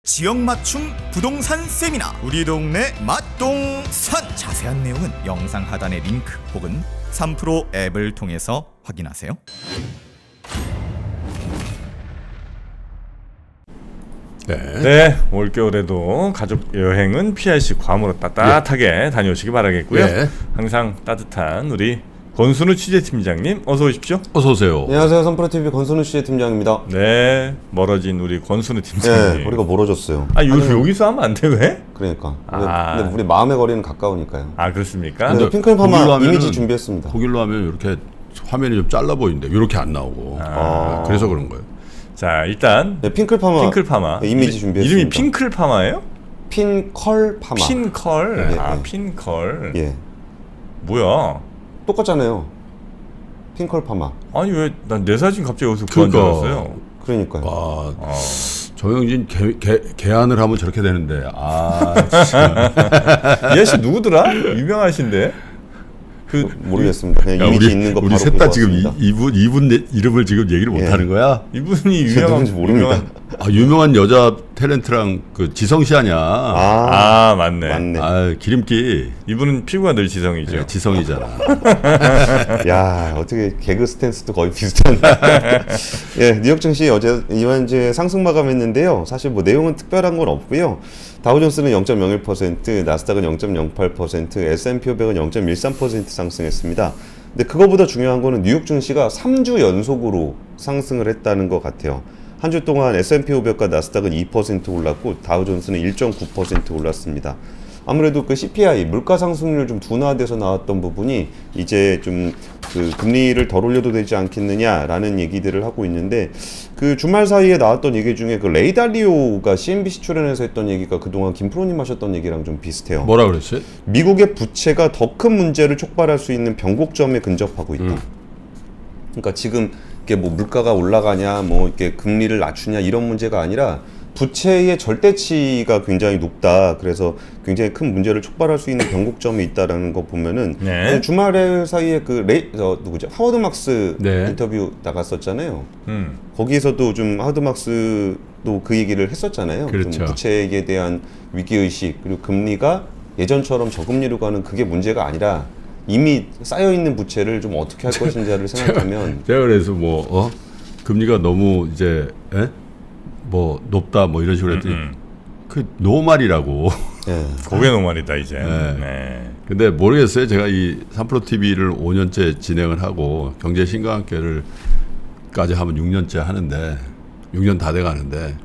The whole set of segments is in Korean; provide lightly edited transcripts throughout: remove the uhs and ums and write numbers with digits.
지역 맞춤 부동산 세미나 우리 동네 맛동산 자세한 내용은 영상 하단의 링크 혹은 3프로 앱을 통해서 확인하세요. 네, 올겨울에도 가족 여행은 피하시 괌으로 따뜻하게 다녀오시기 바라겠고요. 항상 따뜻한 우리 권순우 취재팀장님 어서 오십시오. 어서 오세요. 안녕하세요. 선프로TV 권순우 씨의 팀장입니다. 네, 멀어진 우리 권순우 팀장님. 네, 우리가 멀어졌어요. 여기서 하면 안 돼 왜? 그러니까. 근데 우리 마음의 거리는 가까우니까요. 아, 그렇습니까? 근데 핑클파마 이미지 준비했습니다. 독일로 하면 이렇게 화면이 좀 잘라 보이는데 이렇게 안 나오고. 그래서 그런 거예요. 자, 일단 네, 핑클파마 네, 이미지 준비했습니다. 이름이 핑클파마예요? 핑컬파마. 핑컬. 네, 아, 네. 핑컬. 예, 뭐야? 똑같잖아요. 핑컬파마. 아니 왜 난 내 사진 갑자기 여기서 구한 줄 알았어요? 그러니까요. 와, 정영진 개안을 하면 저렇게 되는데. 참. 이 아저씨 누구더라? 유명하신데. 모르겠습니다. 그냥 야, 이미지 있는 거 바로 우리 셋 다 지금 뽑았습니다. 이분 이름을 지금 얘기를 못 하는 거야? 이분이 누군지 모릅니다. 유명한 여자 탤런트랑 그 지성 씨 아니야? 아, 맞네. 맞네. 기름기. 이분은 피부가 늘 지성이죠. 네, 지성이잖아. 야, 어떻게 개그 스탠스도 거의 비슷한. 예, 뉴욕 증시 이제 상승 마감했는데요. 사실 뭐 내용은 특별한 건 없고요. 다우존스는 0.01%, 나스닥은 0.08%, S&P 500은 0.13% 상승했습니다. 근데 그거보다 중요한 거는 뉴욕 증시가 3주 연속으로 상승을 했다는 것 같아요. 한 주 동안 S&P 500과 나스닥은 2% 올랐고 다우존스는 1.9% 올랐습니다. 아무래도 그 CPI 물가 상승률 좀 둔화돼서 나왔던 부분이 이제 좀 그 금리를 덜 올려도 되지 않겠느냐라는 얘기들을 하고 있는데, 그 주말 사이에 나왔던 얘기 중에 그 레이 달리오가 CNBC 출연해서 했던 얘기가 그동안 김프로님 하셨던 얘기랑 좀 비슷해요. 뭐라 그랬어요? 미국의 부채가 더 큰 문제를 촉발할 수 있는 변곡점에 근접하고 있다. 그러니까 지금 이게 뭐 물가가 올라가냐, 뭐 이렇게 금리를 낮추냐 이런 문제가 아니라 부채의 절대치가 굉장히 높다. 그래서 굉장히 큰 문제를 촉발할 수 있는 변곡점이 있다라는 거 보면은 네. 주말에 사이에 그 누구죠? 하워드 막스 네. 인터뷰 나갔었잖아요. 거기에서도 좀 하워드 막스도 그 얘기를 했었잖아요. 그렇죠. 좀 부채에 대한 위기 의식, 그리고 금리가 예전처럼 저금리로 가는 그게 문제가 아니라 이미 쌓여 있는 부채를 좀 어떻게 할 것인지를 생각하면 제가 그래서 금리가 너무 이제 뭐 높다 뭐 이런 식으로 했더니 그 노말이라고. 예. 고개 노말이다 이제. 네. 네. 근데 모르겠어요. 제가 이 3프로 TV를 5년째 진행을 하고 경제 신과 함께를까지 하면 6년째 하는데 6년 다 돼 가는데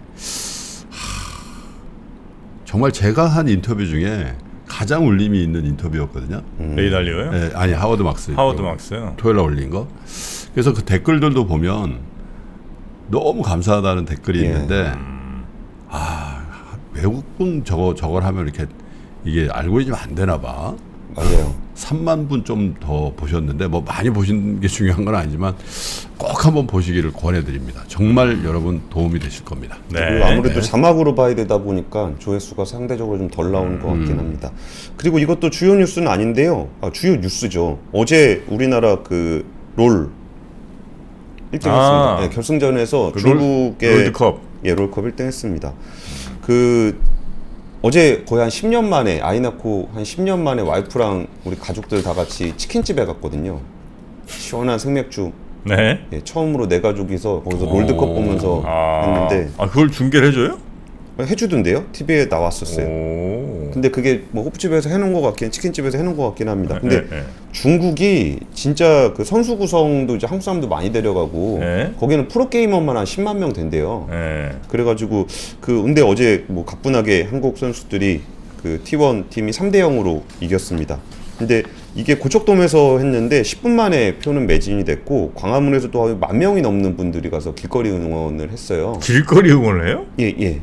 정말 제가 한 인터뷰 중에 가장 울림이 있는 인터뷰였거든요. 레이 달리오요? 네, 아니 하워드 막스. 하워드 막스. 토요일 날 올린 거. 그래서 그 댓글들도 보면 너무 감사하다는 댓글이 있는데 외국분 저걸 하면 이렇게 이게 알고리즘 안 되나 봐. 맞아요. 3만 분 좀 더 보셨는데 뭐 많이 보신 게 중요한 건 아니지만 꼭 한번 보시기를 권해드립니다. 정말 여러분 도움이 되실 겁니다. 네. 그리고 아무래도 자막으로 봐야 되다 보니까 조회수가 상대적으로 좀 덜 나오는 것 같긴 합니다. 그리고 이것도 주요 뉴스는 아닌데요. 주요 뉴스죠. 어제 우리나라 그 롤 1등했습니다. 네, 결승전에서 중국의 롤드컵. 롤컵 1등했습니다. 그 어제 거의 한 10년 만에 아이 낳고 한 10년 만에 와이프랑 우리 가족들 다 같이 치킨집에 갔거든요. 시원한 생맥주. 네. 예, 처음으로 내 가족이서 거기서 롤드컵 보면서 했는데 그걸 중계를 해줘요? 해주던데요? TV에 나왔었어요. 오. 근데 그게 뭐 호프집에서 해놓은 것 같긴, 치킨집에서 해놓은 것 같긴 합니다. 근데 네. 중국이 진짜 그 선수 구성도 이제 한국 사람도 많이 데려가고 네. 거기는 프로게이머만 한 10만 명 된대요. 네. 그래가지고 근데 어제 뭐 가뿐하게 한국 선수들이 그 T1 팀이 3대 0으로 이겼습니다. 근데 이게 고척돔에서 했는데 10분 만에 표는 매진이 됐고 광화문에서도 10,000명이 넘는 분들이 가서 길거리 응원을 했어요. 길거리 응원을 해요? 예.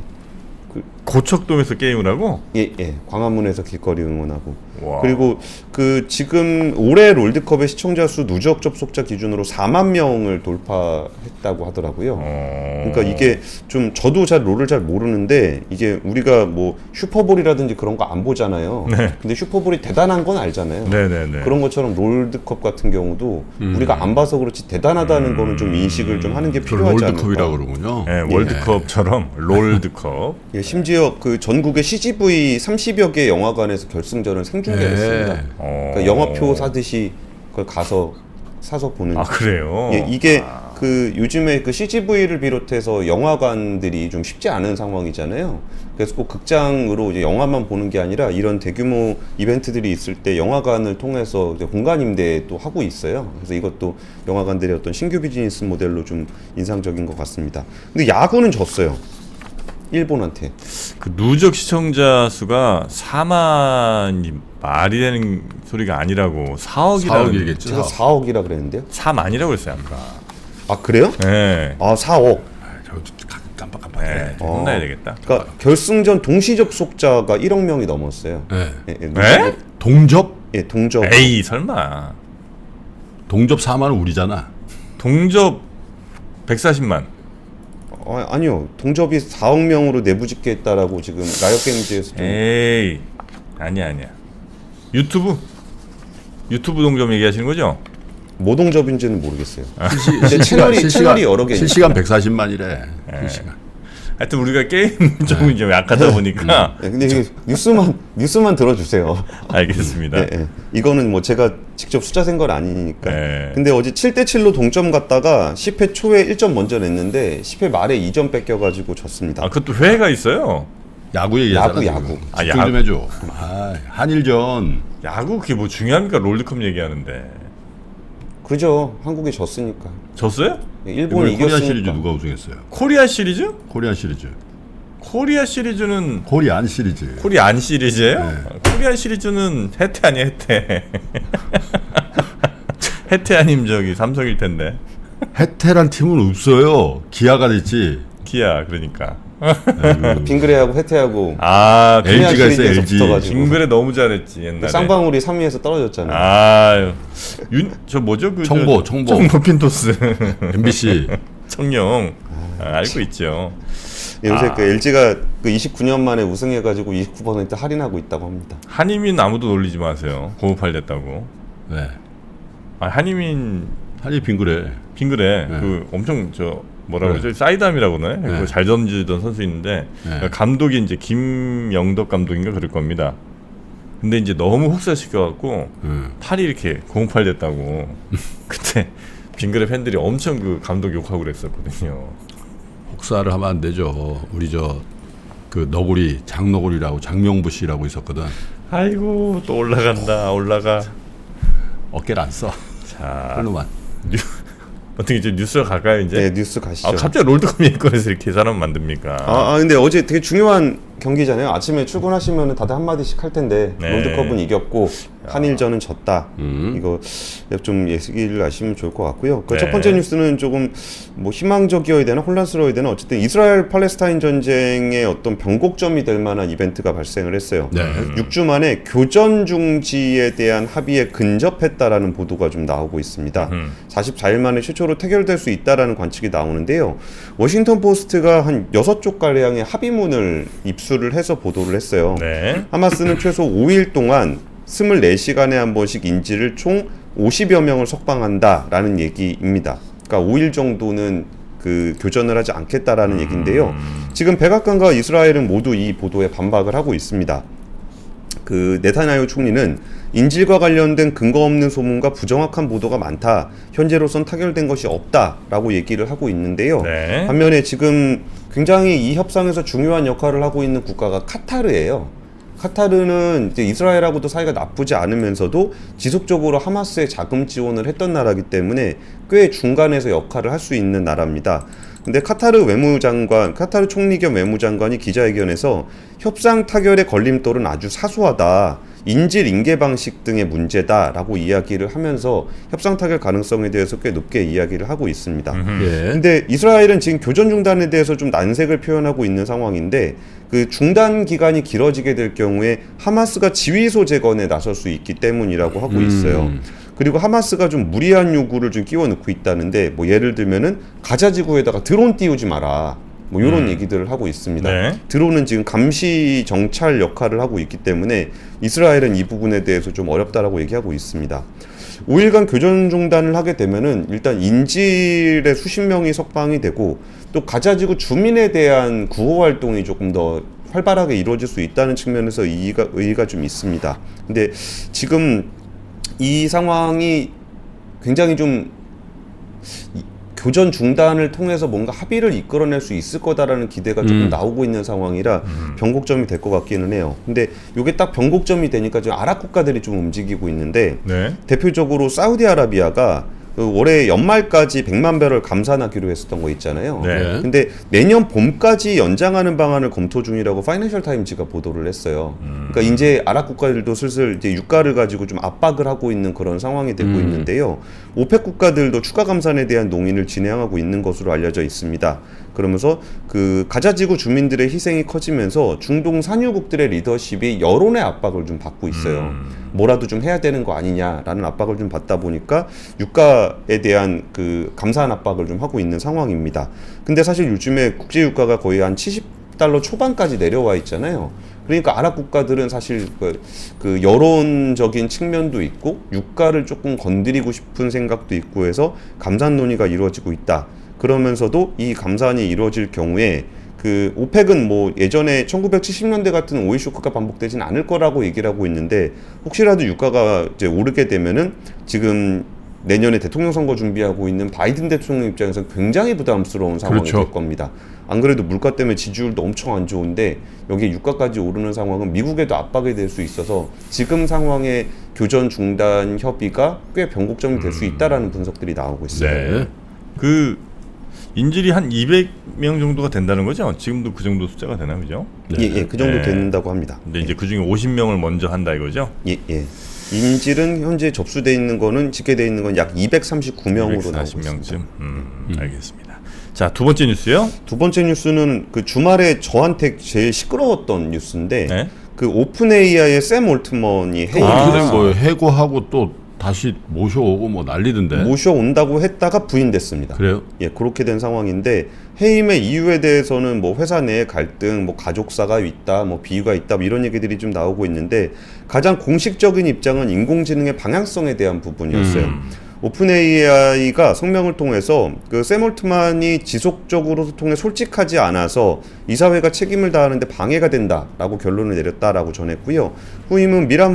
고척돔에서 게임을 하고? 예, 광화문에서 길거리 응원하고. 와. 그리고 그 지금 올해 롤드컵의 시청자 수 누적 접속자 기준으로 4만 명을 돌파했다고 하더라고요. 그러니까 이게 좀 저도 잘 롤을 잘 모르는데 이게 우리가 뭐 슈퍼볼이라든지 그런 거 안 보잖아요. 네. 근데 슈퍼볼이 대단한 건 알잖아요. 네네네. 그런 것처럼 롤드컵 같은 경우도 우리가 안 봐서 그렇지 대단하다는 거는 좀 인식을 좀 하는 게 그 필요하지 않을까. 롤드컵이라고 그러군요. 네, 월드컵처럼 롤드컵. 예, 심지어 그 전국의 CGV 30여 개 영화관에서 결승전을 생중계했습니다. 그러니까 영화표 사듯이 그걸 가서 사서 보는. 아 그래요? 예, 이게 그 요즘에 그 CGV를 비롯해서 영화관들이 좀 쉽지 않은 상황이잖아요. 그래서 꼭 극장으로 이제 영화만 보는 게 아니라 이런 대규모 이벤트들이 있을 때 영화관을 통해서 이제 공간 임대도 하고 있어요. 그래서 이것도 영화관들의 어떤 신규 비즈니스 모델로 좀 인상적인 것 같습니다. 근데 야구는 졌어요. 일본한테. 그 누적 시청자 수가 4만이 말이 되는 소리가 아니라고 4억이라고 4억이겠죠. 제가 4억이라 그랬는데요. 4만이라고 했어요 아까. 아 그래요? 네. 아 4억. 저 깜빡깜빡해. 네. 혼나야 되겠다. 그러니까 결승전 동시 접속자가 1억 명이 넘었어요. 네. 네? 동접? 예, 동접. 에이 설마. 동접 4만은 우리잖아. 동접 140만. 아니요. 동접이 4억 명으로 내부 집계했다라고 지금 라이엇 게임즈에서 좀 에이 아니야. 유튜브 동접 얘기하시는 거죠? 뭐 동접인지는 모르겠어요. 실시간, 채널이 여러 개 실시간 140만이래. 실시간. 하여튼 우리가 게임 쪽이 좀 약하다 보니까 네, 근데 이게 뉴스만 들어주세요. 알겠습니다. 예, 예. 이거는 뭐 제가 직접 숫자 센 건 아니니까. 네. 근데 어제 7대7로 동점 갔다가 10회 초에 1점 먼저 냈는데 10회 말에 2점 뺏겨가지고 졌습니다. 아 그것도 회가 있어요. 야구 얘기하잖아. 야구. 지금. 아, 집중 야구. 좀 해줘. 한일전. 야구 그게 뭐 중요합니까? 롤드컵 얘기하는데. 그죠. 한국이 졌으니까. 졌어요? 일본이 이번에 코리안 이겼으니까. 시리즈 누가 우승했어요? 코리아 시리즈? 코리안 시리즈. 코리아 시리즈는 코리안 시리즈. 코리안 시리즈예요? 네. 코리안 시리즈는 해태 아니야 해태. 해태 아님 저기 삼성일 텐데. 해태란 팀은 없어요. 기아가 됐지. 기아 그러니까. 빙그레하고 해태하고 아 LG 가 있어요, 시리즈에서 LG. 붙어가지고. 빙그레 너무 잘했지 옛날에. 쌍방울이 3위에서 떨어졌잖아요. 아유 저 뭐죠 그 청보. 청보 핀토스 MBC. 청룡 알고 있죠. 예, 요새 그 LG가 그 29년 만에 우승해가지고 29% 할인하고 있다고 합니다. 한이민 아무도 놀리지 마세요. 고무팔 됐다고. 네. 아 한이민 한일 빙그레. 빙그레 네. 그 엄청 저 뭐라고 네. 그러죠? 사이담이라고 그러네. 네. 그거 잘 던지던 선수 있는데 네. 감독이 이제 김영덕 감독인가 그럴 겁니다. 근데 이제 너무 혹사시켜갖고 팔이 이렇게 공팔 됐다고. 그때 빙그레 팬들이 엄청 그 감독 욕하고 그랬었거든요. 혹사를 하면 안 되죠. 우리 저 그 너구리 장너구리라고 장명부 씨라고 있었거든. 아이고 또 올라가. 어깨를 안 써. 자 그놈만. 어떻게 이제 뉴스로 갈까요 이제? 네, 뉴스 가시죠. 아 갑자기 롤드컵 얘기해서 이렇게 사람 만듭니까? 근데 어제 되게 중요한 경기잖아요. 아침에 출근하시면 다들 한마디씩 할 텐데 네. 롤드컵은 이겼고 한일전은 졌다. 이거 좀 예시를 아시면 좋을 것 같고요. 그 네. 첫 번째 뉴스는 조금 뭐 희망적이어야 되나 혼란스러워야 되나 어쨌든 이스라엘 팔레스타인 전쟁의 어떤 변곡점이 될 만한 이벤트가 발생을 했어요. 네. 6주 만에 교전 중지에 대한 합의에 근접했다라는 보도가 좀 나오고 있습니다. 44일 만에 최초로 태결될 수 있다라는 관측이 나오는데요. 워싱턴 포스트가 한 6쪽 가량의 합의문을 입수를 해서 보도를 했어요. 네. 하마스는 최소 5일 동안 24시간에 한 번씩 인질을 총 50여 명을 석방한다라는 얘기입니다. 그러니까 5일 정도는 그 교전을 하지 않겠다라는 얘기인데요. 지금 백악관과 이스라엘은 모두 이 보도에 반박을 하고 있습니다. 그 네타냐후 총리는 인질과 관련된 근거 없는 소문과 부정확한 보도가 많다. 현재로선 타결된 것이 없다라고 얘기를 하고 있는데요. 네. 반면에 지금 굉장히 이 협상에서 중요한 역할을 하고 있는 국가가 카타르예요. 카타르는 이제 이스라엘하고도 사이가 나쁘지 않으면서도 지속적으로 하마스에 자금 지원을 했던 나라이기 때문에 꽤 중간에서 역할을 할 수 있는 나라입니다. 근데 카타르 총리 겸 외무장관이 기자회견에서 협상 타결의 걸림돌은 아주 사소하다. 인질 인계 방식 등의 문제다라고 이야기를 하면서 협상 타결 가능성에 대해서 꽤 높게 이야기를 하고 있습니다. 예. 근데 이스라엘은 지금 교전 중단에 대해서 좀 난색을 표현하고 있는 상황인데 그 중단 기간이 길어지게 될 경우에 하마스가 지휘소 재건에 나설 수 있기 때문이라고 하고 있어요. 그리고 하마스가 좀 무리한 요구를 좀 끼워 넣고 있다는데 뭐 예를 들면은 가자 지구에다가 드론 띄우지 마라. 뭐 이런 얘기들을 하고 있습니다. 네. 드론은 지금 감시 정찰 역할을 하고 있기 때문에 이스라엘은 이 부분에 대해서 좀 어렵다라고 얘기하고 있습니다. 5일간 교전 중단을 하게 되면은 일단 인질의 수십 명이 석방이 되고 또 가자지구 주민에 대한 구호 활동이 조금 더 활발하게 이루어질 수 있다는 측면에서 의의가 좀 있습니다. 근데 지금 이 상황이 굉장히 좀 교전 중단을 통해서 뭔가 합의를 이끌어낼 수 있을 거다라는 기대가 조금 나오고 있는 상황이라 변곡점이 될 것 같기는 해요. 근데 이게 딱 변곡점이 되니까 지금 아랍 국가들이 좀 움직이고 있는데 네. 대표적으로 사우디아라비아가 그 올해 연말까지 100만 배럴 감산하기로 했었던 거 있잖아요. 네. 근데 내년 봄까지 연장하는 방안을 검토 중이라고 파이낸셜 타임즈가 보도를 했어요. 그러니까 이제 아랍 국가들도 슬슬 이제 유가를 가지고 좀 압박을 하고 있는 그런 상황이 되고 있는데요. 오펙 국가들도 추가 감산에 대한 논의를 진행하고 있는 것으로 알려져 있습니다. 그러면서 그 가자지구 주민들의 희생이 커지면서 중동 산유국들의 리더십이 여론의 압박을 좀 받고 있어요. 뭐라도 좀 해야 되는 거 아니냐라는 압박을 좀 받다 보니까 유가에 대한 그 감산 압박을 좀 하고 있는 상황입니다. 근데 사실 요즘에 국제 유가가 거의 한 70달러 초반까지 내려와 있잖아요. 그러니까 아랍 국가들은 사실 그 여론적인 측면도 있고 유가를 조금 건드리고 싶은 생각도 있고 해서 감산 논의가 이루어지고 있다. 그러면서도 이 감산이 이루어질 경우에 그 오펙은 뭐 예전에 1970년대 같은 오일 쇼크가 반복되진 않을 거라고 얘기를 하고 있는데 혹시라도 유가가 이제 오르게 되면은 지금 내년에 대통령 선거 준비하고 있는 바이든 대통령 입장에서 굉장히 부담스러운 상황이 그렇죠. 될 겁니다. 안 그래도 물가 때문에 지지율도 엄청 안 좋은데 여기에 유가까지 오르는 상황은 미국에도 압박이 될 수 있어서 지금 상황의 교전 중단 협의가 꽤 변곡점이 될 수 있다라는 분석들이 나오고 있습니다. 네. 그 인질이 한 200명 정도가 된다는 거죠? 지금도 그 정도 숫자가 되나 그죠? 예, 그 정도 네. 된다고 합니다. 근데 이제 그 중에 50명을 먼저 한다 이거죠? 예. 인질은 현재 접수돼 있는 거는 집계돼 있는 건 약 239명으로 나오고 있습니다. 240명쯤. 알겠습니다. 자, 두 번째 뉴스요. 두 번째 뉴스는 그 주말에 저한테 제일 시끄러웠던 뉴스인데 네. 그 오픈 AI의 샘 올트먼이 어떻게 된 거예요? 해고하고 또 다시 모셔오고 뭐 난리던데. 모셔온다고 했다가 부인됐습니다. 그래요? 예, 그렇게 된 상황인데 해임의 이유에 대해서는 뭐 회사 내의 갈등, 뭐 가족사가 있다, 뭐 비유가 있다, 뭐 이런 얘기들이 좀 나오고 있는데 가장 공식적인 입장은 인공지능의 방향성에 대한 부분이었어요. 오픈 AI가 성명을 통해서 그 샘 올트만이 지속적으로 소통에 솔직하지 않아서 이사회가 책임을 다하는데 방해가 된다라고 결론을 내렸다라고 전했고요. 후임은 미라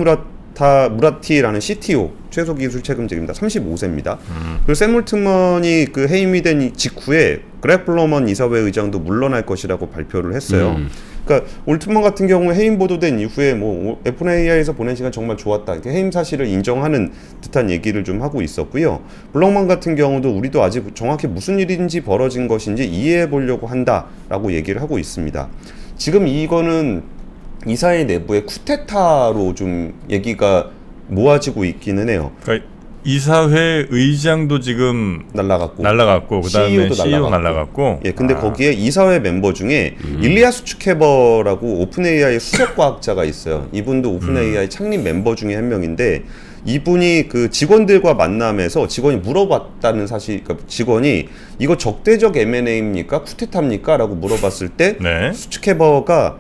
무라티라는 CTO 최소 기술 책임자입니다. 35세입니다. 그리고 샘 올트먼이 그 해임이 된 직후에 그렉 블러먼 이사회 의장도 물러날 것이라고 발표를 했어요. 그러니까 올트먼 같은 경우 해임 보도된 이후에 뭐 FAI에서 보낸 시간 정말 좋았다. 이렇게 해임 사실을 인정하는 듯한 얘기를 좀 하고 있었고요. 블러먼 같은 경우도 우리도 아직 정확히 무슨 일인지 벌어진 것인지 이해해 보려고 한다라고 얘기를 하고 있습니다. 지금 이거는 이사회 내부의 쿠데타로 좀 얘기가 모아지고 있기는 해요. 그러니까 이사회 의장도 지금 날라갔고 그다음에 CEO도 CEO 날라갔고. 예, 근데 거기에 이사회 멤버 중에 일리아 수츠케버라고 오픈 AI 수석 과학자가 있어요. 이분도 오픈 AI 창립 멤버 중에 한 명인데 이분이 그 직원들과 만남에서 직원이 물어봤다는 사실, 그러니까 직원이 이거 적대적 M&A입니까? 쿠데타입니까? 라고 물어봤을 때 네. 수츠케버가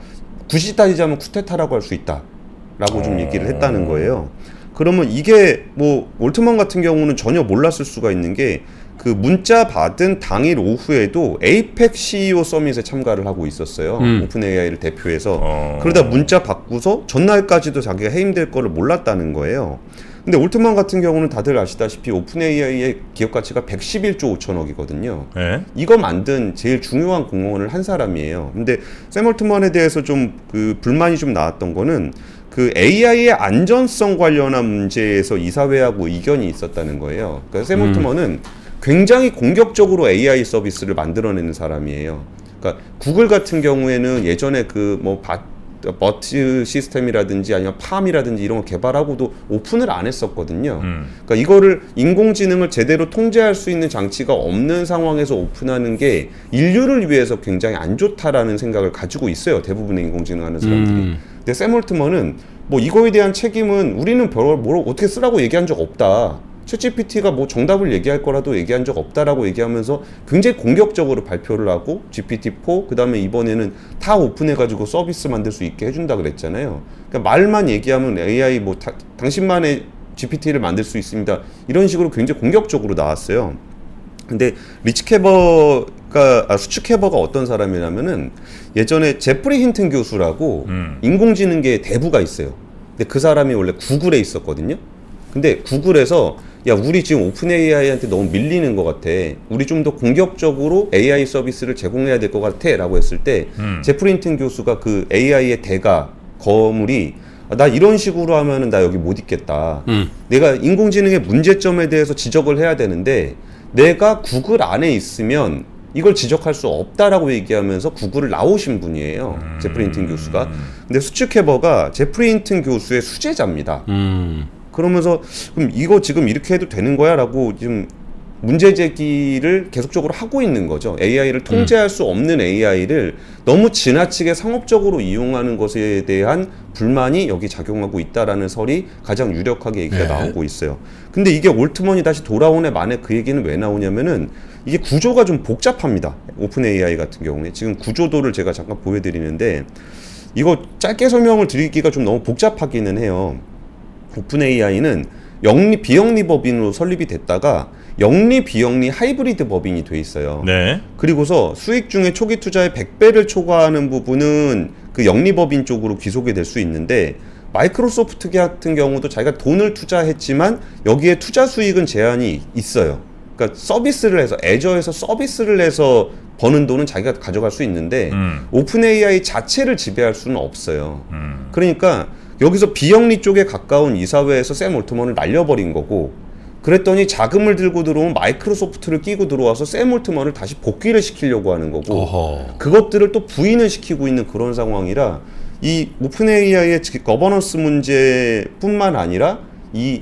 굳이 따지자면 쿠데타라고 할 수 있다라고 좀 얘기를 했다는 거예요. 그러면 이게 뭐 올트먼 같은 경우는 전혀 몰랐을 수가 있는 게 그 문자 받은 당일 오후에도 에이펙 CEO 서밋에 참가를 하고 있었어요. 오픈 AI를 대표해서. 그러다 문자 받고서 전날까지도 자기가 해임될 거를 몰랐다는 거예요. 근데 올트먼 같은 경우는 다들 아시다시피 오픈 AI의 기업 가치가 111조 5천억이거든요. 네. 이거 만든 제일 중요한 공헌을 한 사람이에요. 근데 샘 올트먼에 대해서 좀 그 불만이 좀 나왔던 거는 그 AI의 안전성 관련한 문제에서 이사회하고 의견이 있었다는 거예요. 그러니까 샘 올트먼은 굉장히 공격적으로 AI 서비스를 만들어내는 사람이에요. 그러니까 구글 같은 경우에는 예전에 그 뭐 버트 시스템이라든지 아니면 팜이라든지 이런 거 개발하고도 오픈을 안 했었거든요. 그러니까 이거를 인공지능을 제대로 통제할 수 있는 장치가 없는 상황에서 오픈하는 게 인류를 위해서 굉장히 안 좋다라는 생각을 가지고 있어요. 대부분의 인공지능 하는 사람들이. 근데 샘 올트먼은 뭐 이거에 대한 책임은 우리는 별 뭘 어떻게 쓰라고 얘기한 적 없다. 챗GPT가 뭐 정답을 얘기할 거라도 얘기한 적 없다라고 얘기하면서 굉장히 공격적으로 발표를 하고 GPT-4 그다음에 이번에는 다 오픈해가지고 서비스 만들 수 있게 해준다 그랬잖아요. 그러니까 말만 얘기하면 AI 뭐 당신만의 GPT를 만들 수 있습니다. 이런 식으로 굉장히 공격적으로 나왔어요. 근데 수츠케버가 어떤 사람이냐면은 예전에 제프리 힌튼 교수라고 인공지능계 대부가 있어요. 근데 그 사람이 원래 구글에 있었거든요. 근데 구글에서 야 우리 지금 오픈 AI한테 너무 밀리는 것 같아. 우리 좀 더 공격적으로 AI 서비스를 제공해야 될 것 같아 라고 했을 때 제프리 힌튼 교수가 그 AI의 대가 거물이 나 이런 식으로 하면은 나 여기 못 있겠다. 내가 인공지능의 문제점에 대해서 지적을 해야 되는데 내가 구글 안에 있으면 이걸 지적할 수 없다라고 얘기하면서 구글을 나오신 분이에요. 제프리 힌튼 교수가. 근데 수츠케버가 제프리 힌튼 교수의 수제자입니다. 그러면서 그럼 이거 지금 이렇게 해도 되는 거야? 라고 지금 문제 제기를 계속적으로 하고 있는 거죠. AI를 통제할 수 없는 AI를 너무 지나치게 상업적으로 이용하는 것에 대한 불만이 여기 작용하고 있다라는 설이 가장 유력하게 얘기가 나오고 있어요. 근데 이게 올트먼이 다시 돌아온 애 만에 그 얘기는 왜 나오냐면은 이게 구조가 좀 복잡합니다. 오픈 AI 같은 경우에 지금 구조도를 제가 잠깐 보여드리는데 이거 짧게 설명을 드리기가 좀 너무 복잡하기는 해요. 오픈 AI는 비영리 법인으로 설립이 됐다가 영리 비영리 하이브리드 법인이 돼 있어요. 네. 그리고서 수익 중에 초기 투자의 100배를 초과하는 부분은 그 영리 법인 쪽으로 귀속이 될 수 있는데 마이크로소프트 같은 경우도 자기가 돈을 투자했지만 여기에 투자 수익은 제한이 있어요. 그러니까 서비스를 해서 애저에서 서비스를 해서 버는 돈은 자기가 가져갈 수 있는데 오픈 AI 자체를 지배할 수는 없어요. 그러니까 여기서 비영리 쪽에 가까운 이사회에서 샘 올트먼을 날려버린 거고 그랬더니 자금을 들고 들어온 마이크로소프트를 끼고 들어와서 샘 올트먼을 다시 복귀를 시키려고 하는 거고 그것들을 또 부인을 시키고 있는 그런 상황이라 이 오픈 AI의 거버넌스 문제뿐만 아니라 이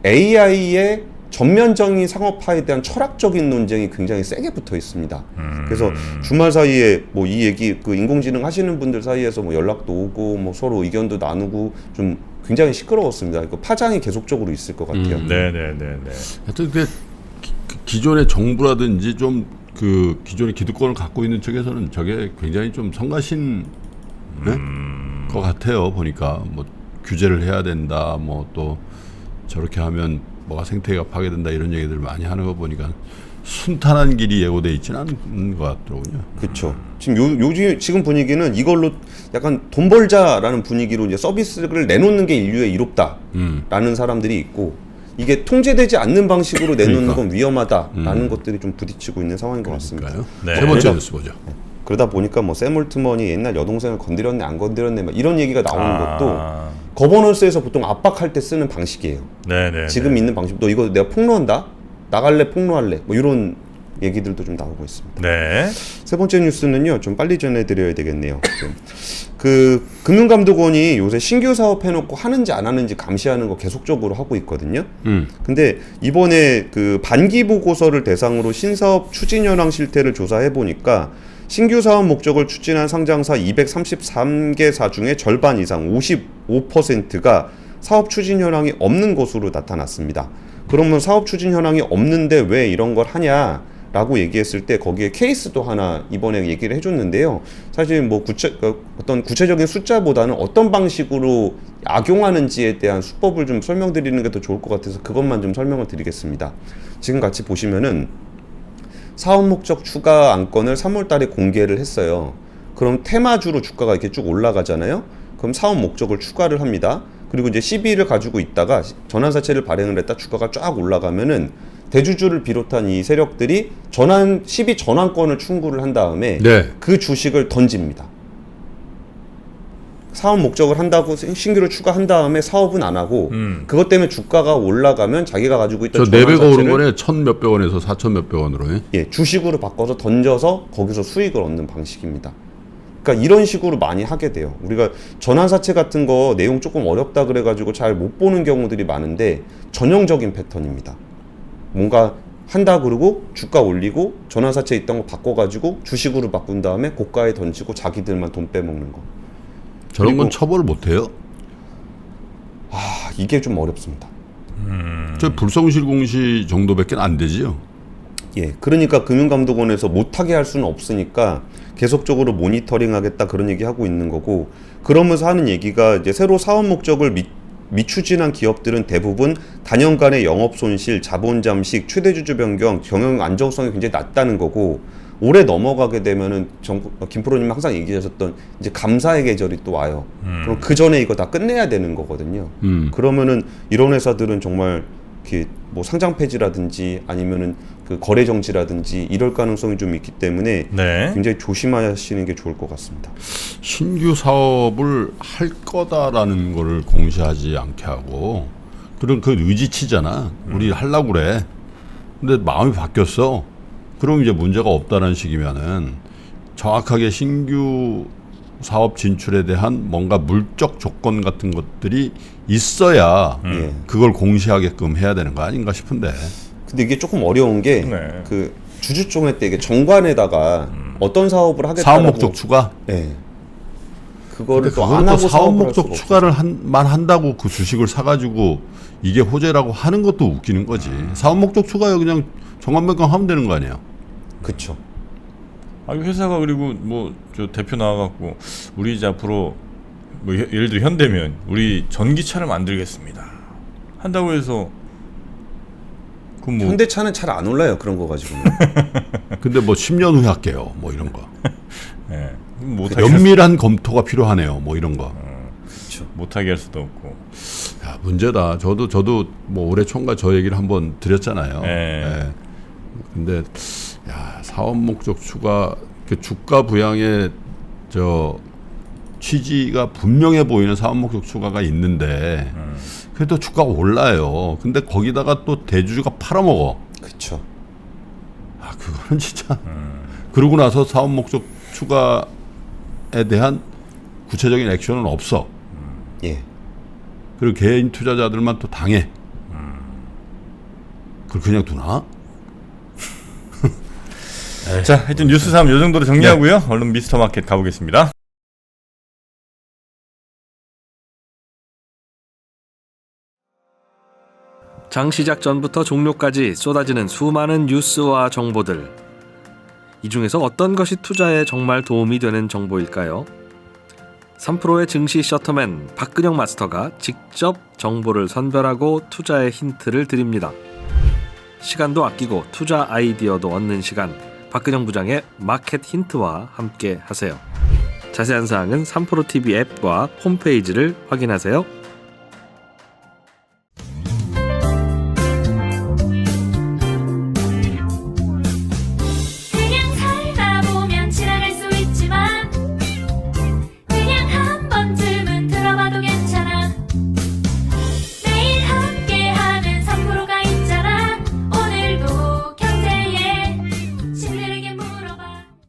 AI의 전면적인 상업화에 대한 철학적인 논쟁이 굉장히 세게 붙어 있습니다. 그래서 주말 사이에 뭐 이 얘기 그 인공지능 하시는 분들 사이에서 뭐 연락도 오고 뭐 서로 의견도 나누고 좀 굉장히 시끄러웠습니다. 그 파장이 계속적으로 있을 것 같아요. 네네네네. 하여튼 그 기존의 정부라든지 좀 그 기존의 기득권을 갖고 있는 측에서는 저게 굉장히 좀 성가신 것 같아요. 보니까 뭐 규제를 해야 된다, 뭐 또 저렇게 하면 뭐가 생태계가 파괴된다 이런 얘기들 많이 하는 거 보니까 순탄한 길이 예고돼 있지는 않은 것 같더군요. 그렇죠. 지금 요즘 지금 분위기는 이걸로 약간 돈 벌자라는 분위기로 이제 서비스를 내놓는 게 인류의 이롭다라는 사람들이 있고 이게 통제되지 않는 방식으로 내놓는 건 위험하다라는 것들이 좀 부딪히고 있는 상황인 것 같습니다. 네. 세 번째 뉴스 보죠. 그러다 보니까 뭐 샘 올트먼이 옛날 여동생을 건드렸네 안 건드렸네 막 이런 얘기가 나오는 것도 거버넌스에서 보통 압박할 때 쓰는 방식이에요. 네네. 지금 있는 방식. 너 이거 내가 폭로한다? 나갈래? 폭로할래? 뭐 이런 얘기들도 좀 나오고 있습니다. 네. 세 번째 뉴스는요, 좀 빨리 전해드려야 되겠네요. 그 금융감독원이 요새 신규 사업 해놓고 하는지 안 하는지 감시하는 거 계속적으로 하고 있거든요. 근데 이번에 그 반기 보고서를 대상으로 신사업 추진 현황 실태를 조사해 보니까 신규 사업 목적을 추진한 상장사 233개사 중에 절반 이상 55%가 사업 추진 현황이 없는 것으로 나타났습니다. 그러면 사업 추진 현황이 없는데 왜 이런 걸 하냐라고 얘기했을 때 거기에 케이스도 하나 이번에 얘기를 해줬는데요. 사실 뭐 어떤 구체적인 숫자보다는 어떤 방식으로 악용하는지에 대한 수법을 좀 설명드리는 게 더 좋을 것 같아서 그것만 좀 설명을 드리겠습니다. 지금 같이 보시면은 사업 목적 추가 안건을 3월 달에 공개를 했어요. 그럼 테마주로 주가가 이렇게 쭉 올라가잖아요. 그럼 사업 목적을 추가를 합니다. 그리고 이제 12일을 가지고 있다가 전환사채를 발행을 했다 주가가 쫙 올라가면은 대주주를 비롯한 이 세력들이 12 전환권을 충구를 한 다음에 그 주식을 던집니다. 사업 목적을 한다고 신규로 추가한 다음에 사업은 안 하고 그것 때문에 주가가 올라가면 자기가 가지고 있던 저 4배가 오른 거네. 1,000몇백 원에서 4,000몇백 원으로. 예, 주식으로 바꿔서 던져서 거기서 수익을 얻는 방식입니다. 그러니까 이런 식으로 많이 하게 돼요. 우리가 전환사채 같은 거 내용 조금 어렵다 그래가지고 잘 못 보는 경우들이 많은데 전형적인 패턴입니다. 뭔가 한다 그러고 주가 올리고 전환사채 있던 거 바꿔가지고 주식으로 바꾼 다음에 고가에 던지고 자기들만 돈 빼먹는 거. 저런 건 그리고- 처벌을 못 해요. 아, 이게 좀 어렵습니다. 저 불성실 공시 정도밖에 안 되지요. 예, 그러니까 금융감독원에서 못하게 할 수는 없으니까 계속적으로 모니터링하겠다 그런 얘기하고 있는 거고, 그러면서 하는 얘기가 이제 새로 사업 목적을 미추진한 기업들은 대부분 단연간의 영업 손실, 자본 잠식, 최대 주주 변경, 경영 안정성이 굉장히 낮다는 거고, 올해 넘어가게 되면은 김 프로님 항상 얘기하셨던 이제 감사의 계절이 또 와요. 그럼 그 전에 이거 다 끝내야 되는 거거든요. 그러면은 이런 회사들은 정말 이렇게 뭐 상장 폐지라든지 아니면은 그 거래 정지라든지 이럴 가능성이 좀 있기 때문에 네. 굉장히 조심하시는 게 좋을 것 같습니다. 신규 사업을 할 거다라는 거를 공시하지 않게 하고, 그런 그 의지치잖아. 우리 하려고 그래. 근데 마음이 바뀌었어. 그럼 이제 문제가 없다는 식이면은 정확하게 신규 사업 진출에 대한 뭔가 물적 조건 같은 것들이 있어야 예. 그걸 공시하게끔 해야 되는 거 아닌가 싶은데. 근데 이게 조금 어려운 게 네. 그 주주총회 때 이게 정관에다가 어떤 사업을 하겠다고 사업 목적 추가. 예. 그거를 근데 또 안 그거는 또 하고 사업 사업을 할 목적 수가 추가를 만 한다고 그 주식을 사가지고 이게 호재라고 하는 것도 웃기는 거지. 사업 목적 추가요, 그냥 정관변경 하면 되는 거 아니에요? 그렇죠. 아, 회사가 그리고 뭐 저 대표 나와갖고 우리 이제 앞으로 뭐 예를 들어 현대면 우리 전기차를 만들겠습니다 한다고 해서 그럼 뭐 현대차는 잘 안 올라요, 그런 거 가지고는. 근데 뭐 10년 후에 할게요, 뭐 이런 거. 예, 못하게 할 면밀한 검토가 필요하네요, 뭐 이런 거. 못하게 할 수도 없고. 야, 문제다. 저도 뭐 올해 총괄 저 얘기를 한번 드렸잖아요. 예. 근데 야, 사업 목적 추가, 그 주가 부양의 저 취지가 분명해 보이는 사업 목적 추가가 있는데 그래도 주가가 올라요. 근데 거기다가 또 대주주가 팔아먹어. 그렇죠. 아, 그거는 진짜. 그러고 나서 사업 목적 추가에 대한 구체적인 액션은 없어. 예. 그리고 개인 투자자들만 또 당해. 그걸 그냥 두나? 자, 하여튼 뉴스 3 요 정도로 정리하고요. 얼른 미스터 마켓 가보겠습니다. 장 시작 전부터 종료까지 쏟아지는 수많은 뉴스와 정보들. 이 중에서 어떤 것이 투자에 정말 도움이 되는 정보일까요? 3프로의 증시 셔터맨 박근영 마스터가 직접 정보를 선별하고 투자의 힌트를 드립니다. 시간도 아끼고 투자 아이디어도 얻는 시간, 박근영 부장의 마켓 힌트와 함께 하세요. 자세한 사항은 3프로 TV 앱과 홈페이지를 확인하세요.